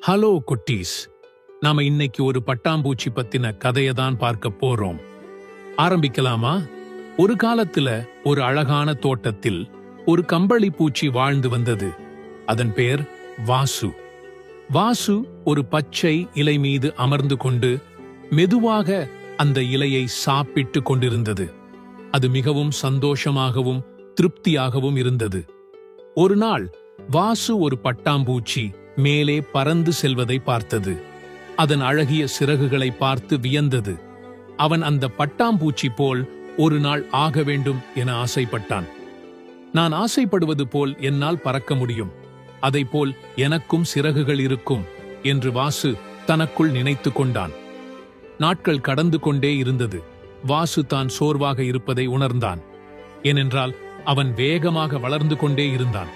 Hello குட்டீஸ், நாம இன்னைக்கு ஒரு பட்டாம்பூச்சி பத்தின கதையை தான் பார்க்க போறோம். ஆரம்பிக்கலாமா? ஒரு காலத்துல ஒரு அழகான தோட்டத்தில் ஒரு கம்பளி பூச்சி வாழ்ந்து வந்தது. அதன் பெயர் வாசு. வாசு ஒரு பச்சை இலை மீது அமர்ந்து கொண்டு மெதுவாக அந்த இலையை சாப்பிட்டு கொண்டிருந்தது. அது மிகவும் சந்தோஷமாகவும் திருப்தியாகவும் இருந்தது. ஒரு நாள் வாசு ஒரு பட்டாம்பூச்சி மேலே பறந்து செல்வதை பார்த்தது. அதன் அழகிய சிறகுகளை பார்த்து வியந்தது. அவன் அந்த பட்டாம்பூச்சி போல் ஒரு நாள் ஆக வேண்டும் என ஆசைப்பட்டான். நான் ஆசைப்படுவது போல் என்னால் பறக்க முடியும், அதைப்போல் எனக்கும் சிறகுகள் இருக்கும் என்று வாசு தனக்குள் நினைத்து கொண்டான். நாட்கள் கடந்து கொண்டே இருந்தது. வாசு தான் சோர்வாக இருப்பதை உணர்ந்தான். ஏனென்றால் அவன் வேகமாக வளர்ந்து கொண்டே இருந்தான்.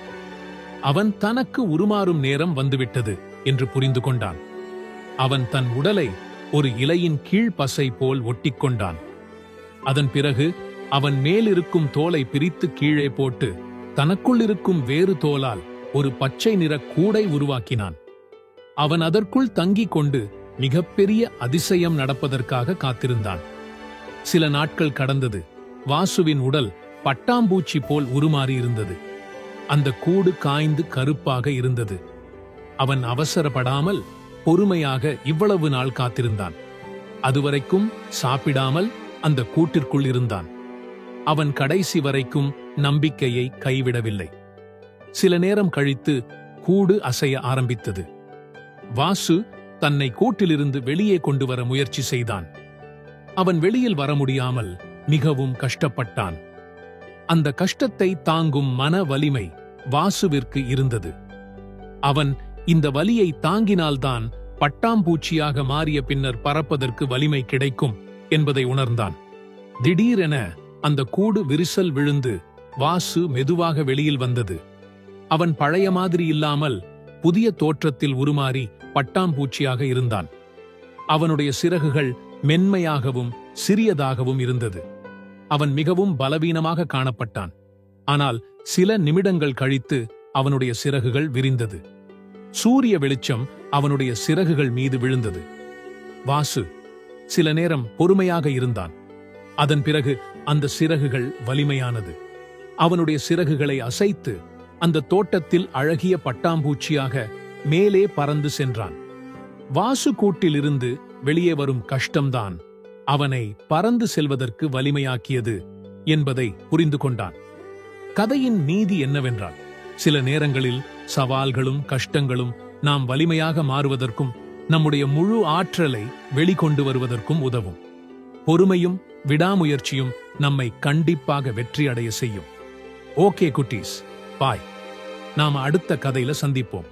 அவன் தனக்கு உருமாறும் நேரம் வந்துவிட்டது என்று புரிந்து கொண்டான். அவன் தன் உடலை ஒரு இலையின் கீழ் பசை போல் ஒட்டிக்கொண்டான். அதன் பிறகு அவன் மேலிருக்கும் தோலை பிரித்து கீழே போட்டு தனக்குள் இருக்கும் வேறு தோலால் ஒரு பச்சை நிற கூடை உருவாக்கினான். அவன் அதற்குள் தங்கிக் கொண்டு மிகப்பெரிய அதிசயம் நடப்பதற்காக காத்திருந்தான். சில நாட்கள் கடந்தது. வாசுவின் உடல் பட்டாம்பூச்சி போல் உருமாறி இருந்தது. அந்த கூடு காய்ந்து கருப்பாக இருந்தது. அவன் அவசரப்படாமல் பொறுமையாக இவ்வளவு நாள் காத்திருந்தான். அதுவரைக்கும் சாப்பிடாமல் அந்த கூட்டிற்குள் இருந்தான். அவன் கடைசி வரைக்கும் நம்பிக்கையை கைவிடவில்லை. சில நேரம் கழித்து கூடு அசைய ஆரம்பித்தது. வாசு தன்னை கூட்டிலிருந்து வெளியே கொண்டு வர முயற்சி செய்தான். அவன் வெளியில் வர முடியாமல் மிகவும் கஷ்டப்பட்டான். அந்த கஷ்டத்தை தாங்கும் மன வலிமை வாசுவிற்கு இருந்தது. அவன் இந்த வலியை தாங்கினால்தான் பட்டாம்பூச்சியாக மாறிய பின்னர் பறப்பதற்கு வலிமை கிடைக்கும் என்பதை உணர்ந்தான். திடீரென அந்த கூடு விரிசல் விழுந்து வாசு மெதுவாக வெளியில் வந்தது. அவன் பழைய மாதிரி இல்லாமல் புதிய தோற்றத்தில் உருமாறி பட்டாம்பூச்சியாக இருந்தான். அவனுடைய சிறகுகள் மென்மையாகவும் சிறியதாகவும் இருந்தது. அவன் மிகவும் பலவீனமாக காணப்பட்டான். ஆனால் சில நிமிடங்கள் கழித்து அவனுடைய சிறகுகள் விரிந்தது. சூரிய வெளிச்சம் அவனுடைய சிறகுகள் மீது விழுந்தது. வாசு சில நேரம் பொறுமையாக இருந்தான். அதன் பிறகு அந்த சிறகுகள் வலிமையானது. அவனுடைய சிறகுகளை அசைத்து அந்த தோட்டத்தில் அழகிய பட்டாம்பூச்சியாக மேலே பறந்து சென்றான். வாசு கூட்டிலிருந்து வெளியே வரும் கஷ்டம்தான் அவனை பறந்து செல்வதற்கு வலிமையாக்கியது என்பதை புரிந்து கொண்டான். கதையின் நீதி என்னவென்றால், சில நேரங்களில் சவால்களும் கஷ்டங்களும் நாம் வலிமையாக மாறுவதற்கும் நம்முடைய முழு ஆற்றலை வெளிக்கொண்டு வருவதற்கும் உதவும். பொறுமையும் விடாமுயற்சியும் நம்மை கண்டிப்பாக வெற்றி அடைய செய்யும். ஓகே குட்டீஸ், பாய். நாம அடுத்த கதையில சந்திப்போம்.